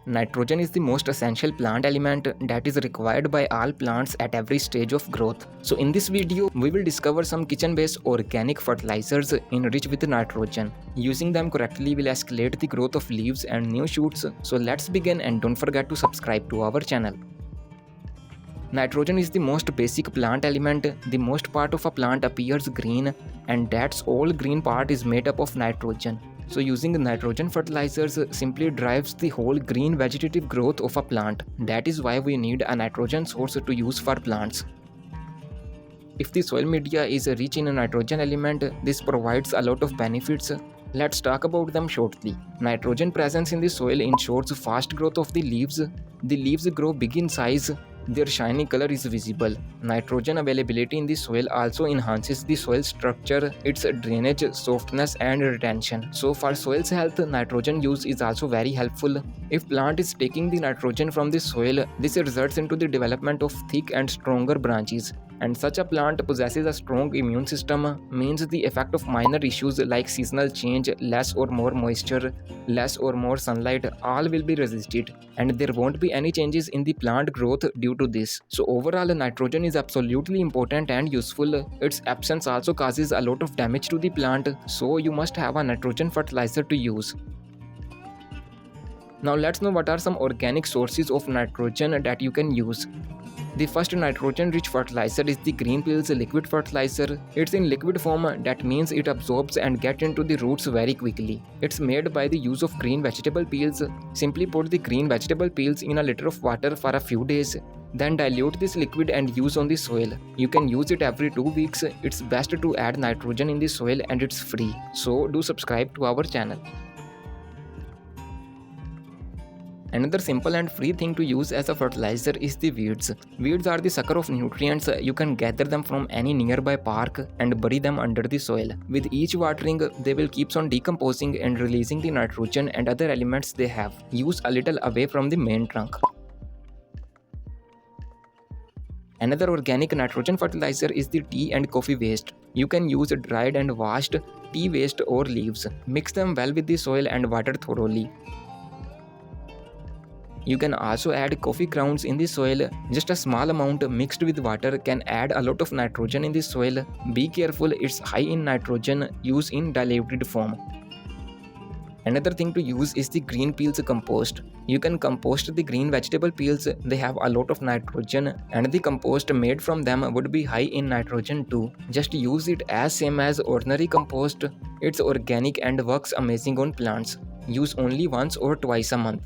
Nitrogen is the most essential plant element that is required by all plants at every stage of growth. So in this video, we will discover some kitchen-based organic fertilizers enriched with nitrogen. Using them correctly will escalate the growth of leaves and new shoots. So let's begin, and don't forget to subscribe to our channel. Nitrogen is the most basic plant element. The most part of a plant appears green, and that's all green part is made up of nitrogen. So using nitrogen fertilizers simply drives the whole green vegetative growth of a plant. That is why we need a nitrogen source to use for plants. If the soil media is rich in a nitrogen element, this provides a lot of benefits. Let's talk about them shortly. Nitrogen presence in the soil ensures fast growth of the leaves. The leaves grow big in size. Their shiny color is visible. Nitrogen availability in the soil also enhances the soil structure, its drainage, softness and retention. So for soil's health, nitrogen use is also very helpful. If plant is taking the nitrogen from the soil, this results into the development of thick and stronger branches. And such a plant possesses a strong immune system, means the effect of minor issues like seasonal change, less or more moisture, less or more sunlight, all will be resisted, and there won't be any changes in the plant growth due to this. So overall, nitrogen is absolutely important and useful. Its absence also causes a lot of damage to the plant, so you must have a nitrogen fertilizer to use. Now let's know what are some organic sources of nitrogen that you can use. The first nitrogen-rich fertilizer is the green peels liquid fertilizer. It's in liquid form, that means it absorbs and gets into the roots very quickly. It's made by the use of green vegetable peels. Simply put the green vegetable peels in a liter of water for a few days. Then dilute this liquid and use on the soil. You can use it every 2 weeks. It's best to add nitrogen in the soil and it's free. So do subscribe to our channel. Another simple and free thing to use as a fertilizer is the weeds. Weeds are the sucker of nutrients. You can gather them from any nearby park and bury them under the soil. With each watering, they will keep on decomposing and releasing the nitrogen and other elements they have. Use a little away from the main trunk. Another organic nitrogen fertilizer is the tea and coffee waste. You can use dried and washed tea waste or leaves. Mix them well with the soil and water thoroughly. You can also add coffee grounds in the soil. Just a small amount mixed with water can add a lot of nitrogen in the soil. Be careful, it's high in nitrogen. Use in diluted form. Another thing to use is the green peels compost. You can compost the green vegetable peels. They have a lot of nitrogen, and the compost made from them would be high in nitrogen too. Just use it as same as ordinary compost. It's organic and works amazing on plants. Use only once or twice a month.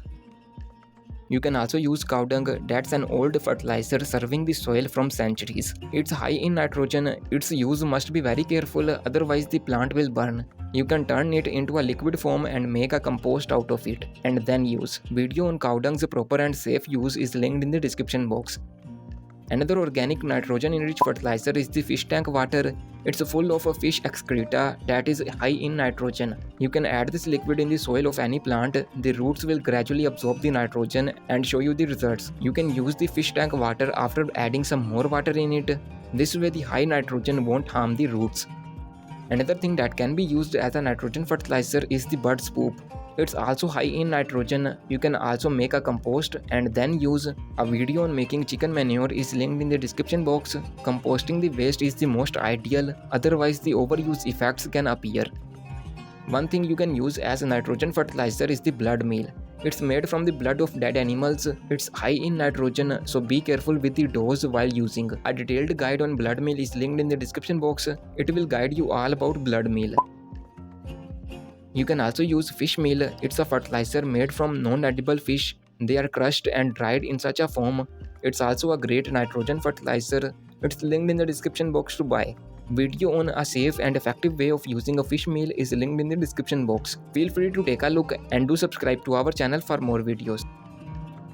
You can also use cow dung. That's an old fertilizer serving the soil from centuries. It's high in nitrogen. Its use must be very careful, otherwise the plant will burn. You can turn it into a liquid form and make a compost out of it, and then use. Video on cow dung's proper and safe use is linked in the description box. Another organic nitrogen-enriched fertilizer is the fish tank water. It's full of fish excreta that is high in nitrogen. You can add this liquid in the soil of any plant. The roots will gradually absorb the nitrogen and show you the results. You can use the fish tank water after adding some more water in it. This way the high nitrogen won't harm the roots. Another thing that can be used as a nitrogen fertilizer is the bird's poop. It's also high in nitrogen. You can also make a compost and then use. A video on making chicken manure is linked in the description box. Composting the waste is the most ideal, otherwise the overuse effects can appear. One thing you can use as a nitrogen fertilizer is the blood meal. It's made from the blood of dead animals. It's high in nitrogen, so be careful with the dose while using. A detailed guide on blood meal is linked in the description box. It will guide you all about blood meal. You can also use fish meal. It's a fertilizer made from non-edible fish. They are crushed and dried in such a form. It's also a great nitrogen fertilizer. It's linked in the description box to buy. Video on a safe and effective way of using a fish meal is linked in the description box. Feel free to take a look and do subscribe to our channel for more videos.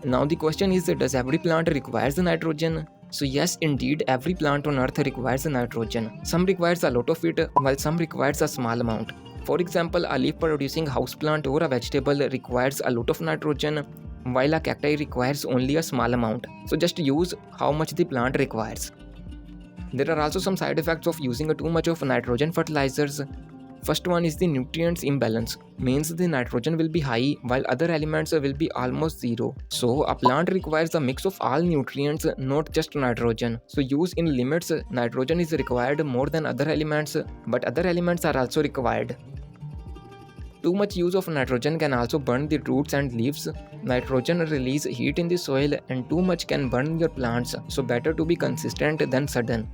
Now the question is, does every plant requires nitrogen? So yes, indeed, every plant on earth requires nitrogen. Some requires a lot of it, while some requires a small amount. For example, a leaf-producing houseplant or a vegetable requires a lot of nitrogen, while a cacti requires only a small amount. So just use how much the plant requires. There are also some side effects of using too much of nitrogen fertilizers. First one is the nutrients imbalance, means the nitrogen will be high while other elements will be almost zero. So a plant requires a mix of all nutrients, not just nitrogen. So use in limits, nitrogen is required more than other elements, but other elements are also required. Too much use of nitrogen can also burn the roots and leaves. Nitrogen release heat in the soil and too much can burn your plants, so better to be consistent than sudden.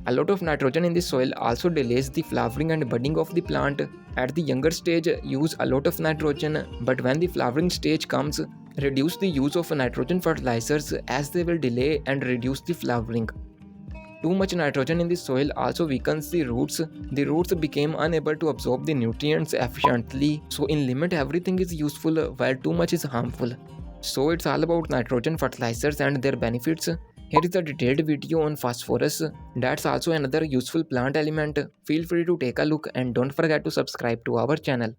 A lot of nitrogen in the soil also delays the flowering and budding of the plant. At the younger stage, use a lot of nitrogen, but when the flowering stage comes, reduce the use of nitrogen fertilizers as they will delay and reduce the flowering. Too much nitrogen in the soil also weakens the roots. The roots became unable to absorb the nutrients efficiently, so in limit everything is useful while too much is harmful. So it's all about nitrogen fertilizers and their benefits. Here is a detailed video on phosphorus. That's also another useful plant element. Feel free to take a look and don't forget to subscribe to our channel.